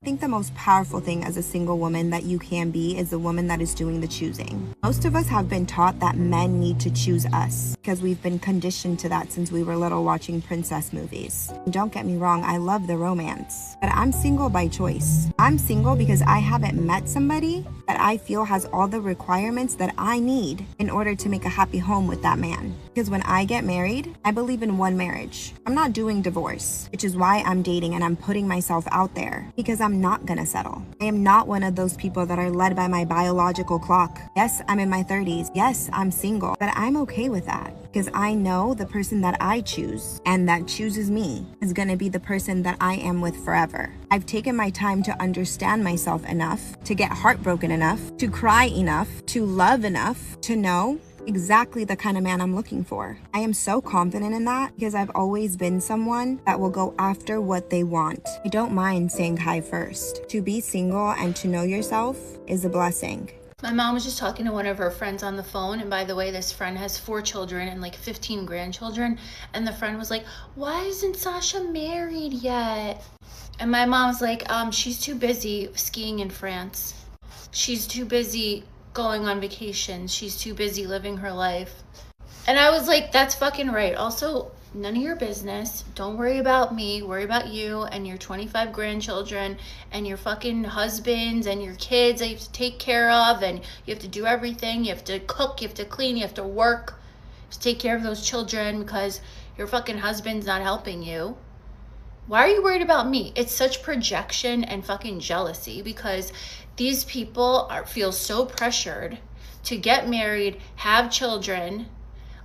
I think the most powerful thing as a single woman that you can be is the woman that is doing the choosing. Most of us have been taught that men need to choose us because we've been conditioned to that since we were little watching princess movies. And don't get me wrong, I love the romance, but I'm single by choice. I'm single because I haven't met somebody that I feel has all the requirements that I need in order to make a happy home with that man. Because when I get married, I believe in one marriage. I'm not doing divorce, which is why I'm dating and I'm putting myself out there because I'm not gonna settle. I am not one of those people that are led by my biological clock. Yes, I'm in my 30s. Yes, I'm single, but I'm okay with that because I know the person that I choose and that chooses me is gonna be the person that I am with forever. I've taken my time to understand myself enough, to get heartbroken enough, to cry enough, to love enough, to know exactly the kind of man I'm looking for. I am so confident in that because I've always been someone that will go after what they want. I don't mind saying hi first. To be single and to know yourself is a blessing. My mom was just talking to one of her friends on the phone, and by the way, this friend has 4 children and like 15 grandchildren, and the friend was like, why isn't Sasha married yet? And my mom's like, she's too busy skiing in France. She's too busy going on vacation. She's too busy living her life. And I was like, that's fucking right. Also, none of your business. Don't worry about me. Worry about you and your 25 grandchildren and your fucking husbands and your kids that you have to take care of, and you have to do everything. You have to cook, you have to clean, you have to work to take care of those children because your fucking husband's not helping you. Why are you worried about me? It's such projection and fucking jealousy because these people feel so pressured to get married, have children,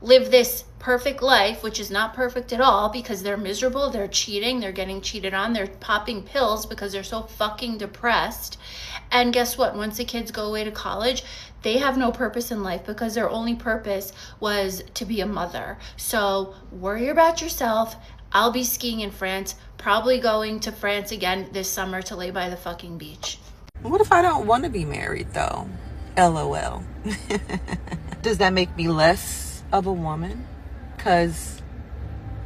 live this perfect life, which is not perfect at all because they're miserable, they're cheating, they're getting cheated on, they're popping pills because they're so fucking depressed. And guess what? Once the kids go away to college, they have no purpose in life because their only purpose was to be a mother. So worry about yourself. I'll be skiing in France, probably going to France again this summer to lay by the fucking beach. What if I don't want to be married though? LOL. Does that make me less of a woman? Because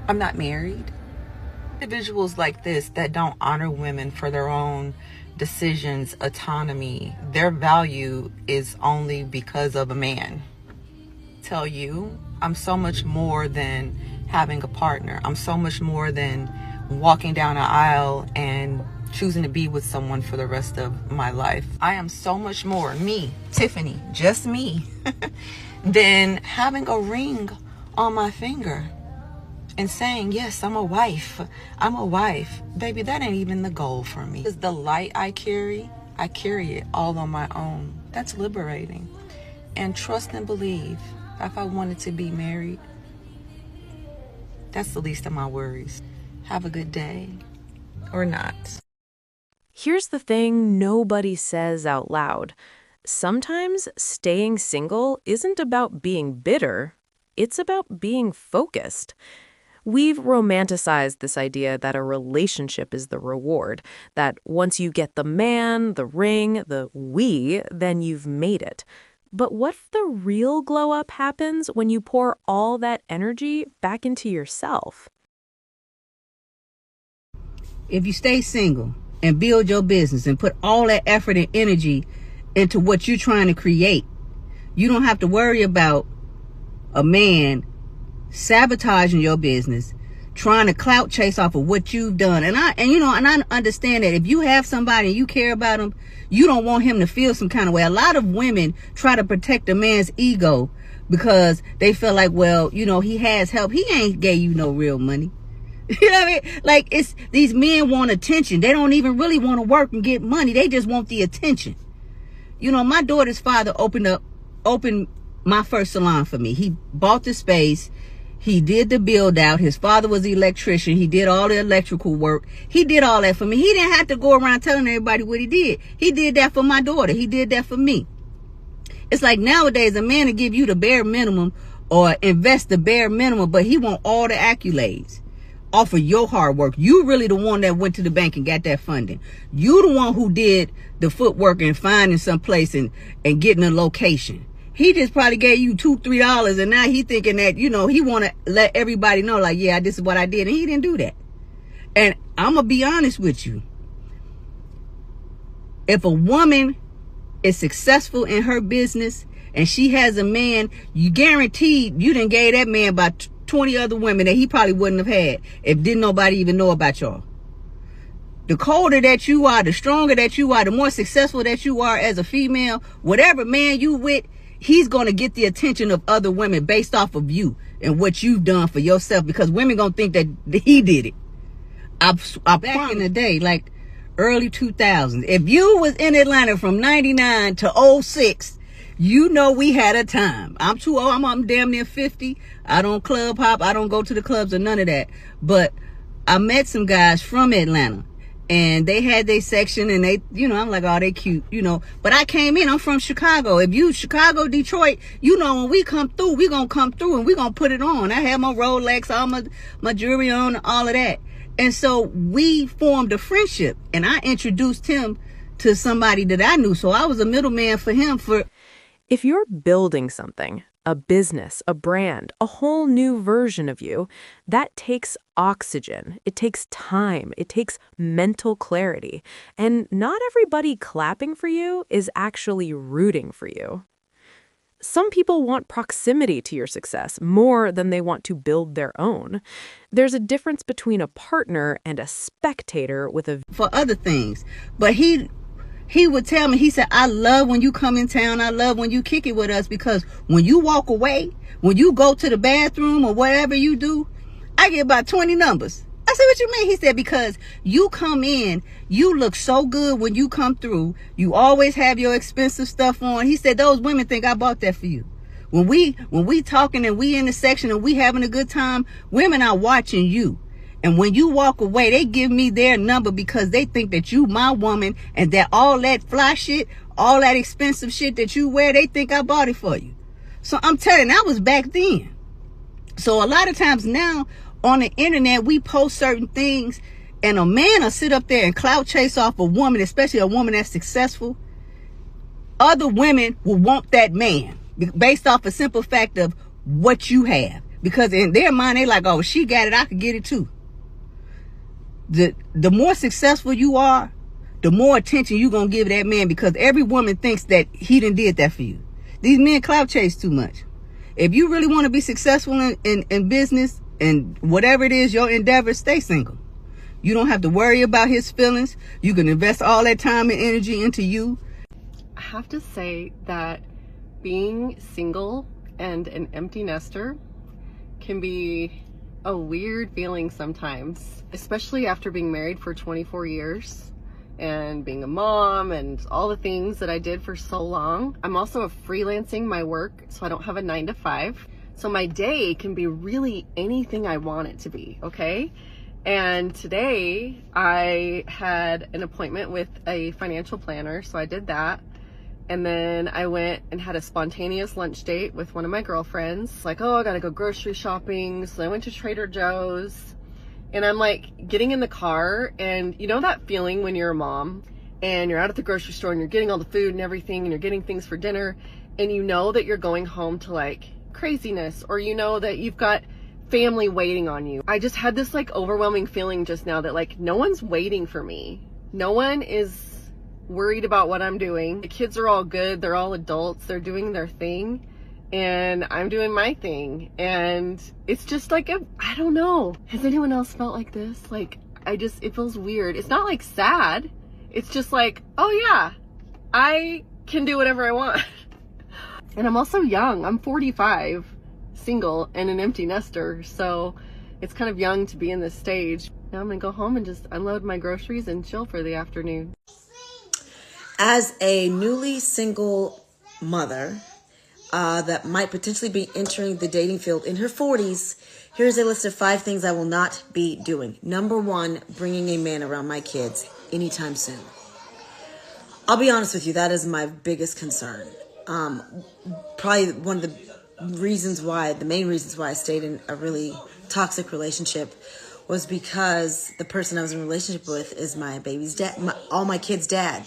I'm not married? Individuals like this that don't honor women for their own decisions, autonomy, their value is only because of a man. Tell you, I'm so much more than having a partner. I'm so much more than walking down an aisle and choosing to be with someone for the rest of my life. I am so much more me, Tiffany, just me, than having a ring on my finger and saying, yes, I'm a wife. I'm a wife. Baby, that ain't even the goal for me. Because the light I carry it all on my own. That's liberating. And trust and believe, if I wanted to be married, that's the least of my worries. Have a good day. Or not. Here's the thing nobody says out loud. Sometimes staying single isn't about being bitter. It's about being focused. We've romanticized this idea that a relationship is the reward, that once you get the man, the ring, the we, then you've made it. But what if the real glow up happens when you pour all that energy back into yourself? If you stay single and build your business and put all that effort and energy into what you're trying to create, you don't have to worry about a man sabotaging your business, trying to clout chase off of what you've done. And I understand that if you have somebody and you care about him, you don't want him to feel some kind of way. A lot of women try to protect a man's ego because they feel like, well, he has help. He ain't gave you no real money. You know what I mean? Like, it's these men want attention. They don't even really want to work and get money. They just want the attention. My daughter's father opened my first salon for me. He bought the space. He did the build out. His father was the electrician. He did all the electrical work. He did all that for me. He didn't have to go around telling everybody what he did. He did that for my daughter. He did that for me. It's like nowadays a man will give you the bare minimum or invest the bare minimum, but he want all the accolades off of your hard work. You really the one that went to the bank and got that funding. You the one who did the footwork and finding some place and getting a location. He just probably gave you $2-3 and now he thinking that, he want to let everybody know, like, yeah, this is what I did. And he didn't do that. And I'm going to be honest with you. If a woman is successful in her business and she has a man, you guaranteed you done gave that man about 20 other women that he probably wouldn't have had if didn't nobody even know about y'all. The colder that you are, the stronger that you are, the more successful that you are as a female, whatever man you with, he's going to get the attention of other women based off of you and what you've done for yourself, because women going to think that he did it. Back in the day, like early 2000s, if you was in Atlanta from 99 to 06, you know we had a time. I'm too old. I'm damn near 50. I don't club hop. I don't go to the clubs or none of that. But I met some guys from Atlanta. And they had their section, and they, you know, I'm like, oh, they cute, you know. But I came in, I'm from Chicago. If you Chicago, Detroit, you know, when we come through, we gonna come through and we gonna put it on. I had my Rolex, all my jewelry on, all of that. And so we formed a friendship, and I introduced him to somebody that I knew. So I was a middleman for him for... If you're building something, a business, a brand, a whole new version of you, that takes oxygen. It takes time. It takes mental clarity. And not everybody clapping for you is actually rooting for you. Some people want proximity to your success more than they want to build their own. There's a difference between a partner and a spectator with a... for other things. But he would tell me, he said, I love when you come in town. I love when you kick it with us, because when you walk away, when you go to the bathroom or whatever you do, I get about 20 numbers. I said, what you mean? He said, because you come in, you look so good when you come through. You always have your expensive stuff on. He said, those women think I bought that for you. When we talking and we in the section and we having a good time, women are watching you. And when you walk away, they give me their number because they think that you my woman, and that all that fly shit, all that expensive shit that you wear, they think I bought it for you. So I'm telling you, that was back then. So a lot of times now on the internet, we post certain things, and a man will sit up there and clout chase off a woman, especially a woman that's successful. Other women will want that man based off a simple fact of what you have. Because in their mind, they like, oh, she got it, I could get it too. The more successful you are, the more attention you're going to give that man, because every woman thinks that he done did that for you. These men clout chase too much. If you really want to be successful in business and whatever it is, your endeavor, stay single. You don't have to worry about his feelings. You can invest all that time and energy into you. I have to say that being single and an empty nester can be a weird feeling sometimes, especially after being married for 24 years and being a mom and all the things that I did for so long. I'm also freelancing my work, so I don't have a 9-to-5. So my day can be really anything I want it to be, okay? And today I had an appointment with a financial planner, so I did that. And then I went and had a spontaneous lunch date with one of my girlfriends. Like, oh, I gotta go grocery shopping. So I went to Trader Joe's, and I'm like getting in the car, and you know that feeling when you're a mom and you're out at the grocery store and you're getting all the food and everything and you're getting things for dinner, and you know that you're going home to like craziness, or you know that you've got family waiting on you. I just had this like overwhelming feeling just now that like no one's waiting for me. No one is worried about what I'm doing. The kids are all good. They're all adults. They're doing their thing, and I'm doing my thing. And it's just like, I don't know. Has anyone else felt like this? Like, it feels weird. It's not like sad. It's just like, oh yeah, I can do whatever I want. And I'm also young. I'm 45, single, and an empty nester. So it's kind of young to be in this stage. Now I'm gonna go home and just unload my groceries and chill for the afternoon. As a newly single mother that might potentially be entering the dating field in her 40s, here's a list of 5 things I will not be doing. Number 1, bringing a man around my kids anytime soon. I'll be honest with you, that is my biggest concern. Probably one of the main reasons why I stayed in a really toxic relationship was because the person I was in a relationship with is my baby's dad, all my kids' dad.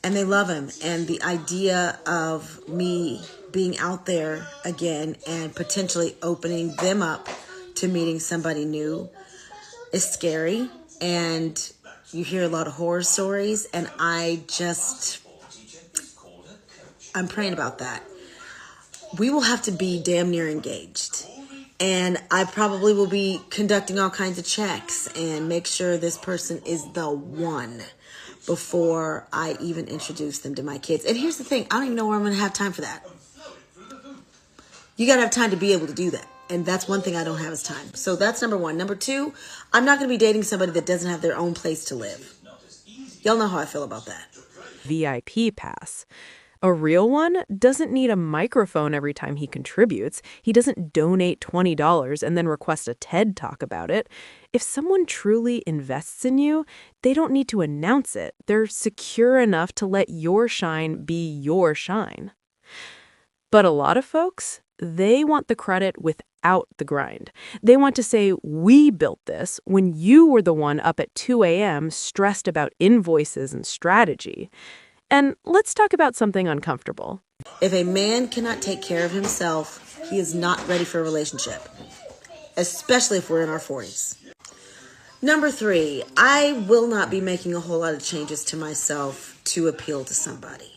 And they love him. And the idea of me being out there again and potentially opening them up to meeting somebody new is scary. And You hear a lot of horror stories, and I'm praying about that. We will have to be damn near engaged. And I probably will be conducting all kinds of checks and make sure this person is the one before I even introduce them to my kids. And here's the thing, I don't even know where I'm going to have time for that. You got to have time to be able to do that. And that's one thing I don't have is time. So that's number one. Number two, I'm not going to be dating somebody that doesn't have their own place to live. Y'all know how I feel about that. VIP pass. A real one doesn't need a microphone every time he contributes. He doesn't donate $20 and then request a TED Talk about it. If someone truly invests in you, they don't need to announce it. They're secure enough to let your shine be your shine. But a lot of folks, they want the credit without the grind. They want to say, we built this when you were the one up at 2 a.m. stressed about invoices and strategy. And let's talk about something uncomfortable. If a man cannot take care of himself, he is not ready for a relationship, especially if we're in our 40s. Number three, I will not be making a whole lot of changes to myself to appeal to somebody.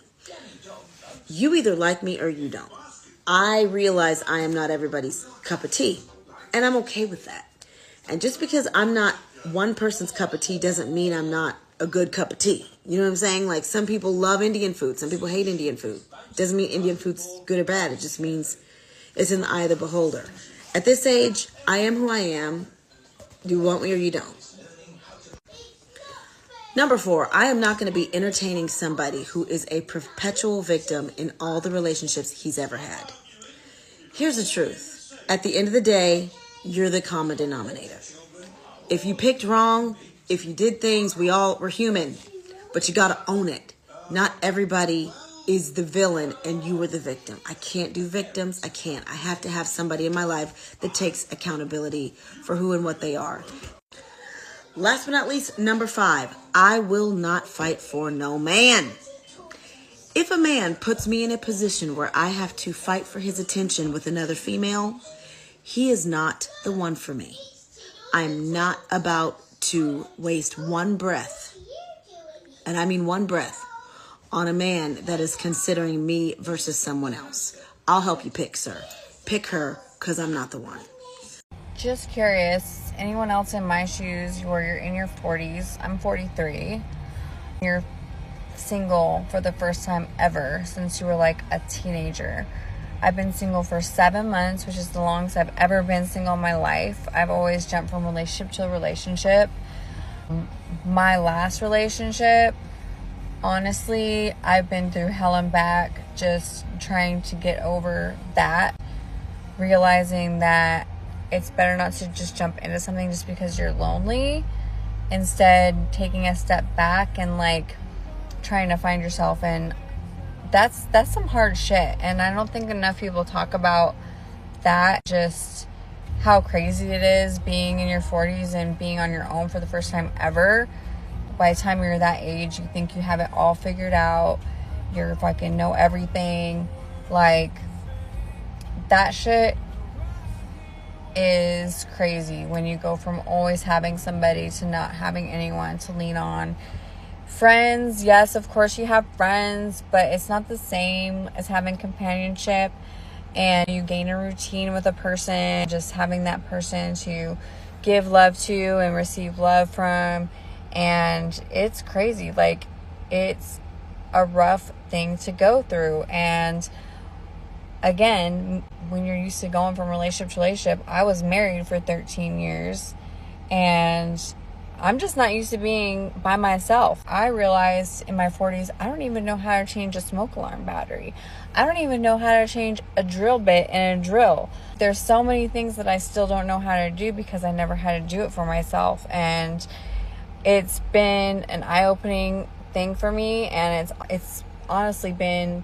You either like me or you don't. I realize I am not everybody's cup of tea, and I'm okay with that. And just because I'm not one person's cup of tea doesn't mean I'm not a good cup of tea. You know what I'm saying? Like, some people love Indian food. Some people hate Indian food. Doesn't mean Indian food's good or bad. It just means it's in the eye of the beholder. At this age, I am who I am. You want me or you don't. Number four, I am not going to be entertaining somebody who is a perpetual victim in all the relationships he's ever had. Here's the truth. At the end of the day, you're the common denominator. If you picked wrong, if you did things, we're human, but you got to own it. Not everybody is the villain and you were the victim. I can't do victims. I can't. I have to have somebody in my life that takes accountability for who and what they are. Last but not least, number five, I will not fight for no man. If a man puts me in a position where I have to fight for his attention with another female, he is not the one for me. I'm not about to waste one breath, and I mean one breath, on a man that is considering me versus someone else. I'll help you pick, sir. Pick her, because I'm not the one. Just curious, anyone else in my shoes where you're in your 40s, I'm 43, you're single for the first time ever since you were like a teenager. I've been single for 7 months, which is the longest I've ever been single in my life. I've always jumped from relationship to relationship. My last relationship, honestly, I've been through hell and back just trying to get over that, realizing that it's better not to just jump into something just because you're lonely. Instead, taking a step back and like trying to find yourself. And that's some hard shit. And I don't think enough people talk about that, just how crazy it is being in your 40s and being on your own for the first time ever. By the time you're that age, you think you have it all figured out. You're fucking know everything. Like, that shit is crazy when you go from always having somebody to not having anyone to lean on. Friends, yes, of course you have friends, but it's not the same as having companionship, and you gain a routine with a person, just having that person to give love to and receive love from. And it's crazy. Like, it's a rough thing to go through. And again, when you're used to going from relationship to relationship, I was married for 13 years and I'm just not used to being by myself. I realized in my 40s, I don't even know how to change a smoke alarm battery. I don't even know how to change a drill bit in a drill. There's so many things that I still don't know how to do because I never had to do it for myself. And it's been an eye-opening thing for me, and it's honestly been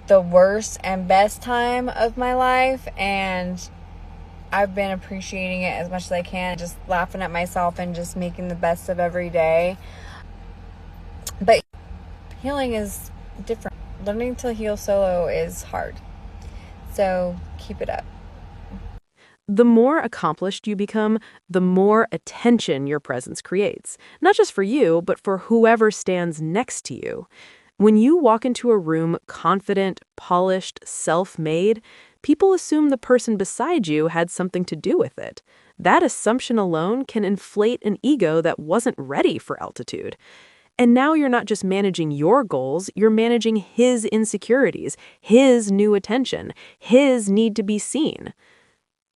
the worst and best time of my life, and I've been appreciating it as much as I can, just laughing at myself and just making the best of every day. But healing is different. Learning to heal solo is hard, so keep it up. The more accomplished you become, the more attention your presence creates, not just for you, but for whoever stands next to you. When you walk into a room confident, polished, self-made, people assume the person beside you had something to do with it. That assumption alone can inflate an ego that wasn't ready for altitude. And now you're not just managing your goals, you're managing his insecurities, his new attention, his need to be seen.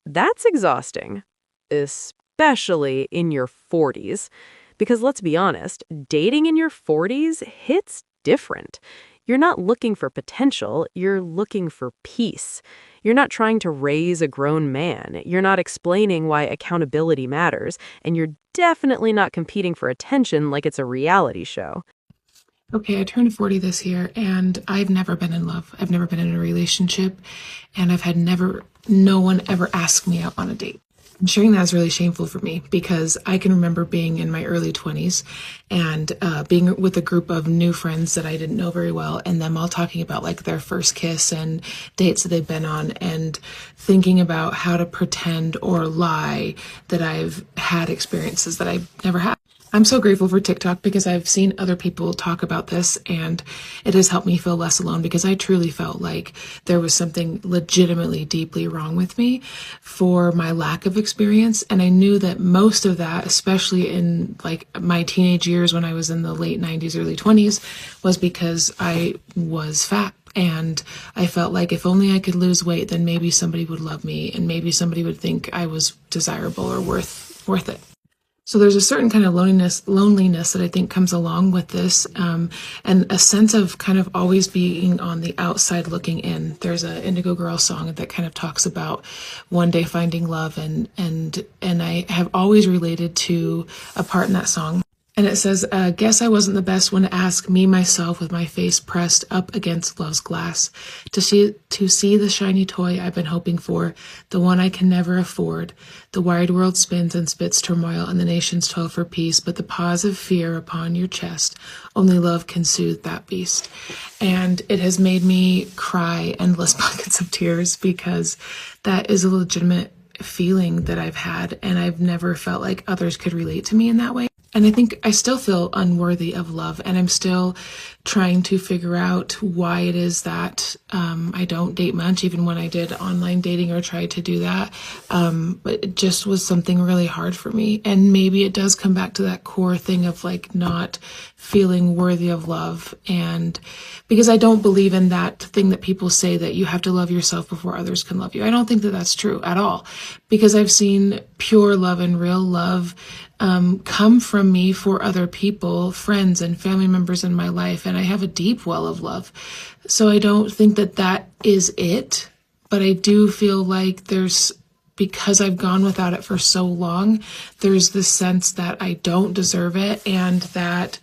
That's exhausting, especially in your 40s. Because let's be honest, dating in your 40s hits different. You're not looking for potential, you're looking for peace. You're not trying to raise a grown man. You're not explaining why accountability matters. And you're definitely not competing for attention like it's a reality show. Okay, I turned 40 this year and I've never been in love. I've never been in a relationship and I've had no one ever ask me out on a date. And sharing that is really shameful for me because I can remember being in my early 20s and being with a group of new friends that I didn't know very well and them all talking about like their first kiss and dates that they've been on and thinking about how to pretend or lie that I've had experiences that I've never had. I'm so grateful for TikTok because I've seen other people talk about this and it has helped me feel less alone because I truly felt like there was something legitimately deeply wrong with me for my lack of experience. And I knew that most of that, especially in like my teenage years when I was in the late 90s, early 20s, was because I was fat. And I felt like if only I could lose weight, then maybe somebody would love me and maybe somebody would think I was desirable or worth it. So there's a certain kind of loneliness that I think comes along with this, and a sense of kind of always being on the outside looking in. There's a Indigo Girl song that kind of talks about one day finding love, and I have always related to a part in that song. And it says, guess I wasn't the best one to ask me myself with my face pressed up against love's glass to see the shiny toy I've been hoping for, the one I can never afford. The wide world spins and spits turmoil and the nations toil for peace, but the pause of fear upon your chest, only love can soothe that beast. And it has made me cry endless buckets of tears because that is a legitimate feeling that I've had, and I've never felt like others could relate to me in that way. And I think I still feel unworthy of love, and I'm still trying to figure out why it is that I don't date much, even when I did online dating or tried to do that. But it just was something really hard for me. And maybe it does come back to that core thing of like not feeling worthy of love. And because I don't believe in that thing that people say that you have to love yourself before others can love you. I don't think that that's true at all, because I've seen pure love and real love come from me for other people, friends and family members in my life. And I have a deep well of love. So I don't think that that is it, but I do feel like because I've gone without it for so long, there's this sense that I don't deserve it and that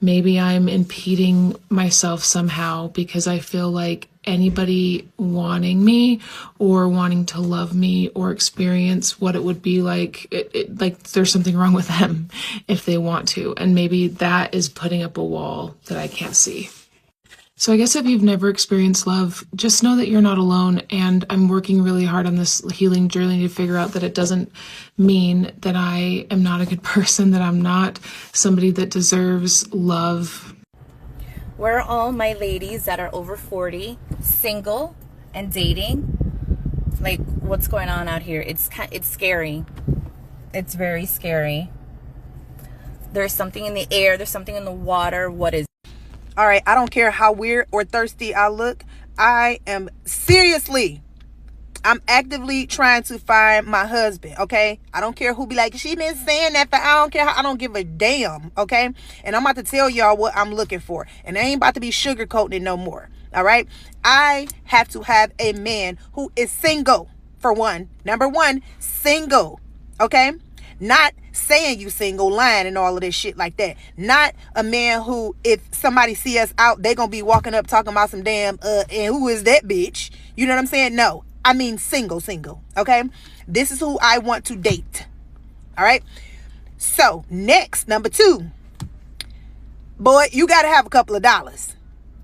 maybe I'm impeding myself somehow because I feel like anybody wanting me or wanting to love me or experience what it would be like, like there's something wrong with them if they want to. And maybe that is putting up a wall that I can't see. So I guess if you've never experienced love, just know that you're not alone. And I'm working really hard on this healing journey to figure out that it doesn't mean that I am not a good person, that I'm not somebody that deserves love. Where are all my ladies that are over 40, single and dating? Like, what's going on out here? It's scary. It's very scary. There's something in the air. There's something in the water. What is it? All right, I don't care how weird or thirsty I look. I'm actively trying to find my husband, okay? I don't care who be like, she been saying that, but I don't care. I don't give a damn, okay? And I'm about to tell y'all what I'm looking for. And I ain't about to be sugarcoating it no more, all right? I have to have a man who is single, for one. Number one, single, okay? Not saying you single, lying and all of this shit like that. Not a man who, if somebody see us out, they gonna be walking up talking about some damn, and who is that bitch? You know what I'm saying? No, I mean single, okay? This is who I want to date, all right? So, next, number two. Boy, you gotta have a couple of dollars,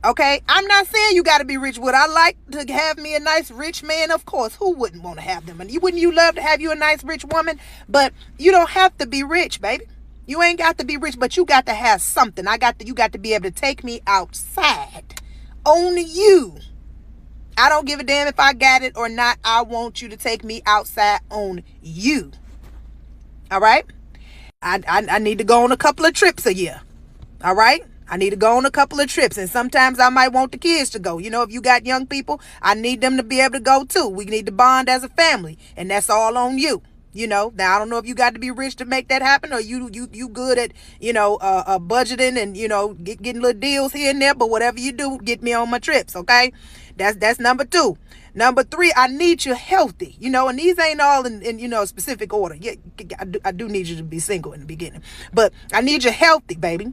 Okay, I'm not saying you got to be rich. Would I like to have me a nice rich man? Of course. Who wouldn't want to have them? And wouldn't you love to have you a nice rich woman? But you don't have to be rich, baby. You ain't got to be rich, but you got to have something. You got to be able to take me outside. Only you. I don't give a damn if I got it or not. I want you to take me outside on you. All right? I need to go on a couple of trips a year. All right? I need to go on a couple of trips, and sometimes I might want the kids to go. You know, if you got young people, I need them to be able to go too. We need to bond as a family, and that's all on you. You know, now I don't know if you got to be rich to make that happen, or you good at, budgeting and, getting little deals here and there, but whatever you do, get me on my trips, okay? That's number 2. Number 3, I need you healthy, and these ain't all in specific order. Yeah, I do need you to be single in the beginning, but I need you healthy, baby.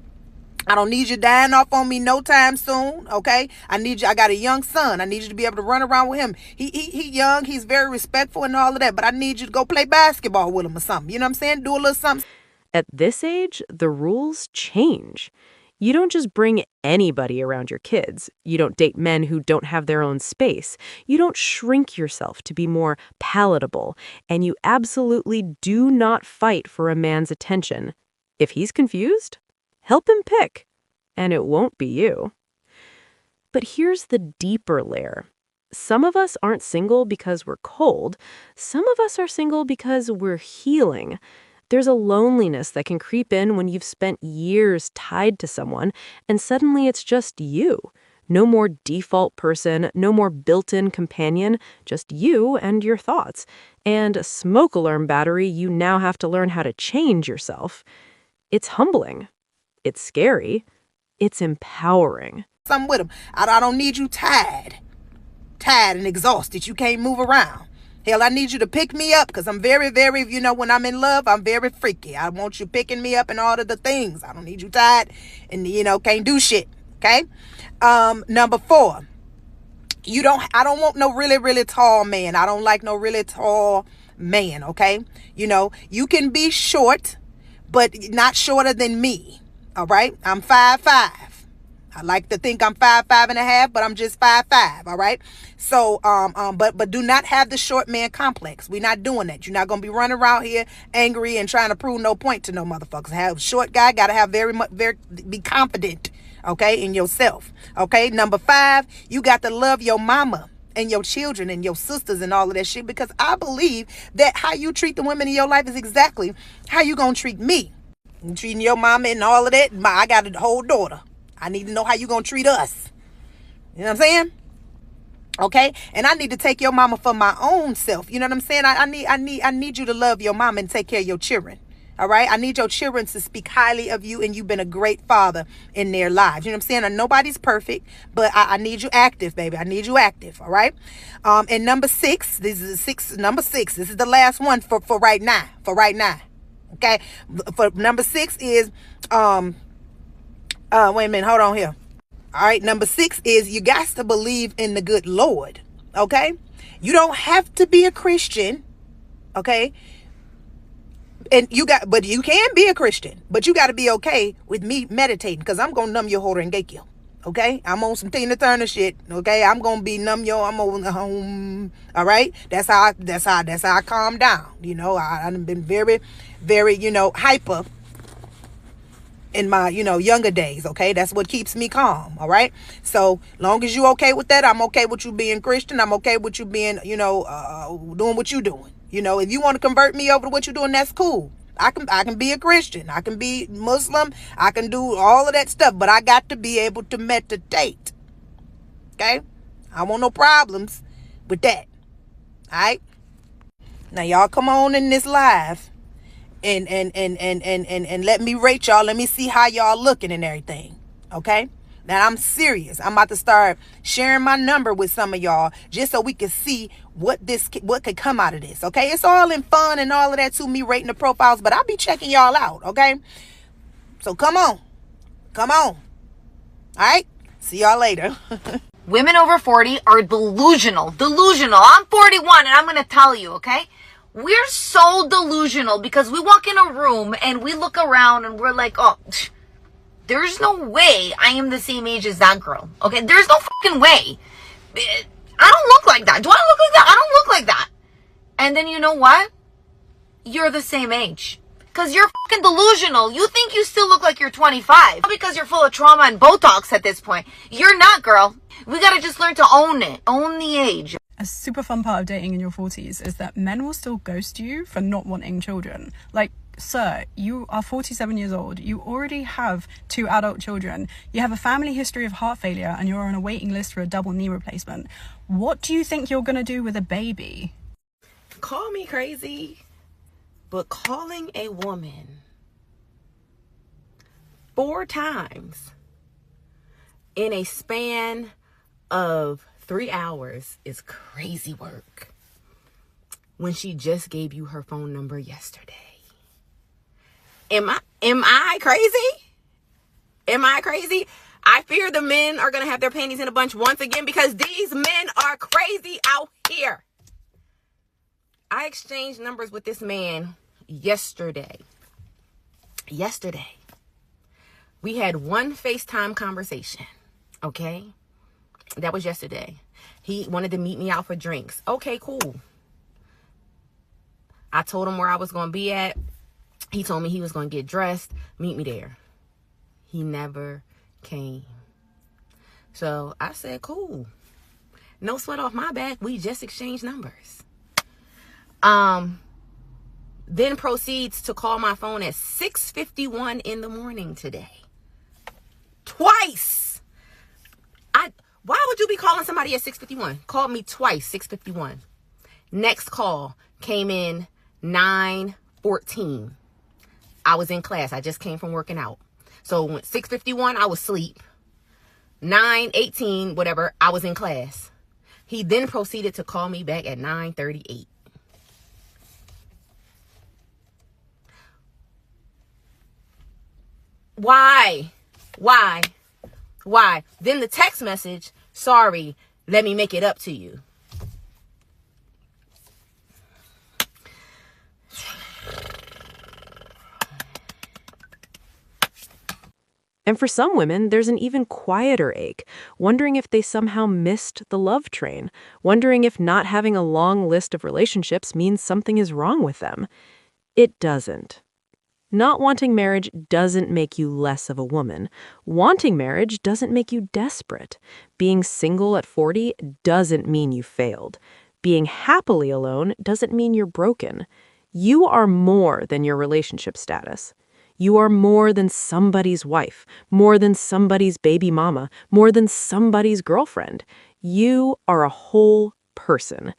I don't need you dying off on me no time soon, okay? I got a young son. I need you to be able to run around with him. He young, he's very respectful and all of that, but I need you to go play basketball with him or something. You know what I'm saying? Do a little something. At this age, the rules change. You don't just bring anybody around your kids. You don't date men who don't have their own space. You don't shrink yourself to be more palatable. And you absolutely do not fight for a man's attention. If he's confused, help him pick, and it won't be you. But here's the deeper layer. Some of us aren't single because we're cold. Some of us are single because we're healing. There's a loneliness that can creep in when you've spent years tied to someone, and suddenly it's just you. No more default person, no more built-in companion, just you and your thoughts. And a smoke alarm battery, you now have to learn how to change yourself. It's humbling. It's scary. It's empowering. Something with them. I don't need you tired and exhausted. You can't move around. Hell, I need you to pick me up because I'm very, very, when I'm in love, I'm very freaky. I want you picking me up and all of the things. I don't need you tired and, can't do shit. Okay. Number 4, I don't want no really, really tall man. I don't like no really tall man. Okay. You can be short, but not shorter than me. All right. I'm 5'5". I like to think I'm 5'5.5", but I'm just 5'5". All right. So, but do not have the short man complex. We're not doing that. You're not going to be running around here angry and trying to prove no point to no motherfuckers. Have short guy, got to have be confident. Okay. In yourself. Okay. Number 5, you got to love your mama and your children and your sisters and all of that shit, because I believe that how you treat the women in your life is exactly how you going to treat me. You treating your mama and all of that. I got a whole daughter. I need to know how you gonna treat us. You know what I'm saying? Okay. And I need to take your mama for my own self. You know what I'm saying? I need you to love your mama and take care of your children. All right. I need your children to speak highly of you, and you've been a great father in their lives. You know what I'm saying? And nobody's perfect, but I need you active, baby. I need you active. All right. And number 6, this is number 6. This is the last one for right now. For right now. Okay. For number 6 is, wait a minute. Hold on here. All right. Number 6 is you got to believe in the good Lord. Okay. You don't have to be a Christian. Okay. And but you can be a Christian, but you got to be okay with me meditating, because I'm going to numb your holder and gake you. Okay. I'm on some Tina Turner shit. Okay. I'm going to be I'm on the home. All right. That's how I calm down. I've been very, very, hyper in my, younger days. Okay. That's what keeps me calm. All right. So long as you okay with that, I'm okay with you being Christian. I'm okay with you being, doing what you doing. If you want to convert me over to what you're doing, that's cool. I can be a Christian. I can be Muslim. I can do all of that stuff, but I got to be able to meditate. Okay. I don't want no problems with that. All right. Now y'all come on in this live and let me rate y'all. Let me see how y'all looking and everything. Okay. Now I'm serious. I'm about to start sharing my number with some of y'all just so we can see what could come out of this. Okay. It's all in fun and all of that too, me rating the profiles, but I'll be checking y'all out. Okay. So come on. All right. See y'all later. Women over 40 are delusional. I'm 41 and I'm going to tell you, okay? We're so delusional because we walk in a room and we look around and we're like, oh, there's no way I am the same age as that girl. Okay, there's no fucking way. I don't look like that. Do I look like that? I don't look like that. And then you know what? You're the same age. Because you're fucking delusional. You think you still look like you're 25. Because you're full of trauma and Botox at this point. You're not, girl. We gotta just learn to own it. Own the age. A super fun part of dating in your 40s is that men will still ghost you for not wanting children. Like, sir, you are 47 years old. You already have 2 adult children. You have a family history of heart failure and you're on a waiting list for a double knee replacement. What do you think you're going to do with a baby? Call me crazy, but calling a woman 4 times in a span of 3 hours is crazy work when she just gave you her phone number yesterday. Am I crazy? Am I crazy? I fear the men are going to have their panties in a bunch once again because these men are crazy out here. I exchanged numbers with this man yesterday. We had one FaceTime conversation, okay? That was yesterday. He wanted to meet me out for drinks. Okay, cool. I told him where I was going to be at. He told me he was going to get dressed, meet me there. He never came. So I said, cool. No sweat off my back. We just exchanged numbers. Then proceeds to call my phone at 6:51 in the morning today. Twice. Why would you be calling somebody at 6:51? Called me twice, 6:51. Next call came in 9:14. I was in class. I just came from working out. So 6:51, I was asleep. 9:18, whatever, I was in class. He then proceeded to call me back at 9:38. Why? Then the text message, sorry, let me make it up to you. And for some women, there's an even quieter ache, wondering if they somehow missed the love train, wondering if not having a long list of relationships means something is wrong with them. It doesn't. Not wanting marriage doesn't make you less of a woman. Wanting marriage doesn't make you desperate. Being single at 40 doesn't mean you failed. Being happily alone doesn't mean you're broken. You are more than your relationship status. You are more than somebody's wife, more than somebody's baby mama, more than somebody's girlfriend. You are a whole person.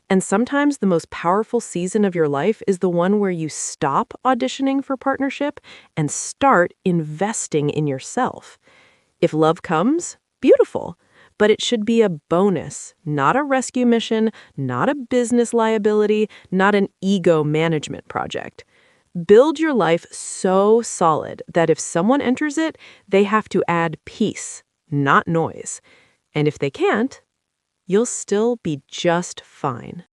And sometimes the most powerful season of your life is the one where you stop auditioning for partnership and start investing in yourself. If love comes, beautiful. But it should be a bonus, not a rescue mission, not a business liability, not an ego management project. Build your life so solid that if someone enters it, they have to add peace, not noise. And if they can't, you'll still be just fine.